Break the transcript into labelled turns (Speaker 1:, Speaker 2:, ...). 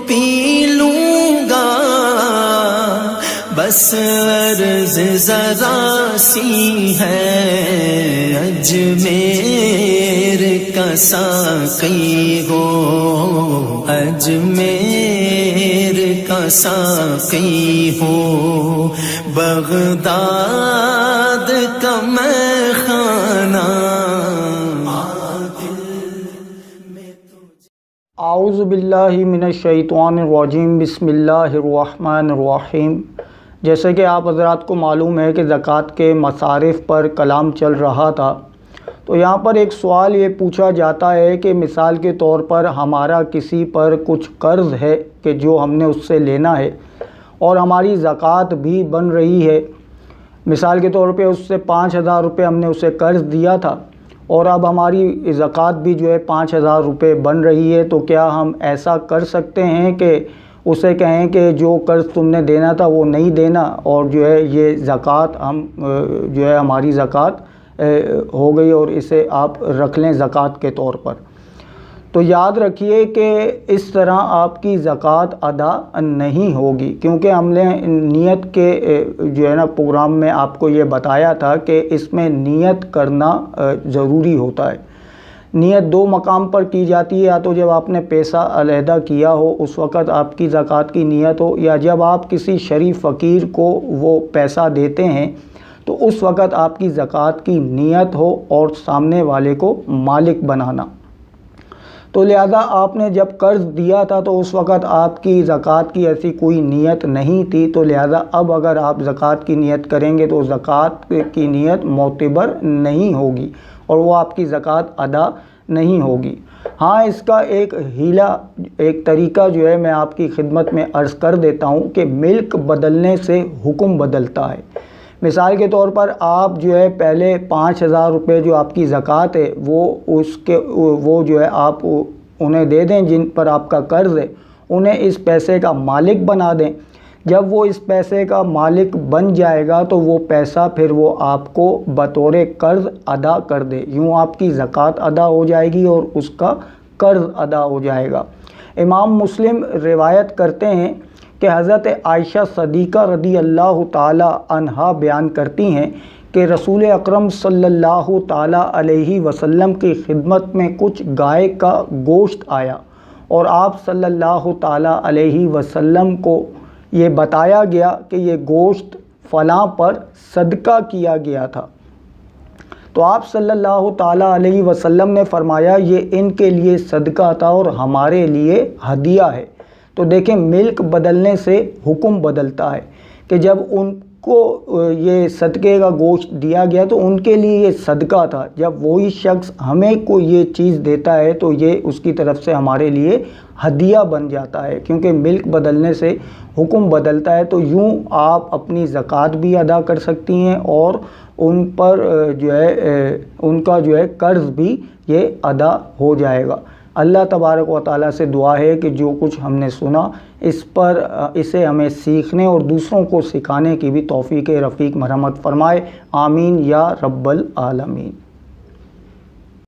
Speaker 1: پی لوں گا، بس عرض ذرا سی ہے، اجمیر کا ساقی ہو، اجمیر کا ساقی ہو، بغداد کا میں خانہ۔
Speaker 2: اعوذ باللہ من الشیطان الرجیم، بسم اللہ الرحمن الرحیم۔ جیسے کہ آپ حضرات کو معلوم ہے کہ زکوٰۃ کے مصارف پر کلام چل رہا تھا، تو یہاں پر ایک سوال یہ پوچھا جاتا ہے کہ مثال کے طور پر ہمارا کسی پر کچھ قرض ہے کہ جو ہم نے اس سے لینا ہے اور ہماری زکوٰۃ بھی بن رہی ہے۔ مثال کے طور پہ اس سے 5,000 روپے ہم نے اسے قرض دیا تھا اور اب ہماری زکوٰۃ بھی جو ہے 5,000 روپے بن رہی ہے، تو کیا ہم ایسا کر سکتے ہیں کہ اسے کہیں کہ جو قرض تم نے دینا تھا وہ نہیں دینا اور جو ہے یہ زکوٰۃ ہم جو ہے ہماری زکوٰۃ ہو گئی اور اسے آپ رکھ لیں زکوٰۃ کے طور پر؟ تو یاد رکھیے کہ اس طرح آپ کی زکوٰۃ ادا نہیں ہوگی، کیونکہ ہم نے نیت کے جو ہے نا پروگرام میں آپ کو یہ بتایا تھا کہ اس میں نیت کرنا ضروری ہوتا ہے۔ نیت 2 مقام پر کی جاتی ہے، یا تو جب آپ نے پیسہ علیحدہ کیا ہو اس وقت آپ کی زکوٰۃ کی نیت ہو، یا جب آپ کسی شریف فقیر کو وہ پیسہ دیتے ہیں تو اس وقت آپ کی زکوٰۃ کی نیت ہو اور سامنے والے کو مالک بنانا۔ تو لہذا آپ نے جب قرض دیا تھا تو اس وقت آپ کی زکوٰۃ کی ایسی کوئی نیت نہیں تھی، تو لہذا اب اگر آپ زکوٰۃ کی نیت کریں گے تو زکوٰۃ کی نیت معتبر نہیں ہوگی اور وہ آپ کی زکوٰۃ ادا نہیں ہوگی۔ ہاں، اس کا ایک ہیلہ، ایک طریقہ جو ہے میں آپ کی خدمت میں عرض کر دیتا ہوں کہ ملک بدلنے سے حکم بدلتا ہے۔ مثال کے طور پر آپ جو ہے پہلے 5,000 روپے جو آپ کی زکوٰۃ ہے وہ جو ہے آپ انہیں دے دیں، جن پر آپ کا قرض ہے انہیں اس پیسے کا مالک بنا دیں۔ جب وہ اس پیسے کا مالک بن جائے گا تو وہ پیسہ پھر وہ آپ کو بطور قرض ادا کر دے، یوں آپ کی زکوٰۃ ادا ہو جائے گی اور اس کا قرض ادا ہو جائے گا۔ امام مسلم روایت کرتے ہیں کہ حضرت عائشہ صدیقہ رضی اللہ تعالی عنہا بیان کرتی ہیں کہ رسول اکرم صلی اللہ تعالی علیہ وسلم کی خدمت میں کچھ گائے کا گوشت آیا اور آپ صلی اللہ تعالی علیہ وسلم کو یہ بتایا گیا کہ یہ گوشت فلاں پر صدقہ کیا گیا تھا۔ تو آپ صلی اللہ تعالی علیہ وسلم نے فرمایا یہ ان کے لیے صدقہ تھا اور ہمارے لیے ہدیہ ہے۔ تو دیکھیں، ملک بدلنے سے حکم بدلتا ہے کہ جب ان کو یہ صدقے کا گوشت دیا گیا تو ان کے لیے یہ صدقہ تھا، جب وہی شخص ہمیں کوئی یہ چیز دیتا ہے تو یہ اس کی طرف سے ہمارے لیے ہدیہ بن جاتا ہے، کیونکہ ملک بدلنے سے حکم بدلتا ہے۔ تو یوں آپ اپنی زکوٰۃ بھی ادا کر سکتی ہیں اور ان پر جو ہے ان کا جو ہے قرض بھی یہ ادا ہو جائے گا۔ اللہ تبارک و تعالیٰ سے دعا ہے کہ جو کچھ ہم نے سنا اسے ہمیں سیکھنے اور دوسروں کو سکھانے کی بھی توفیق رفیق مرحمت فرمائے۔ آمین یا رب العالمین۔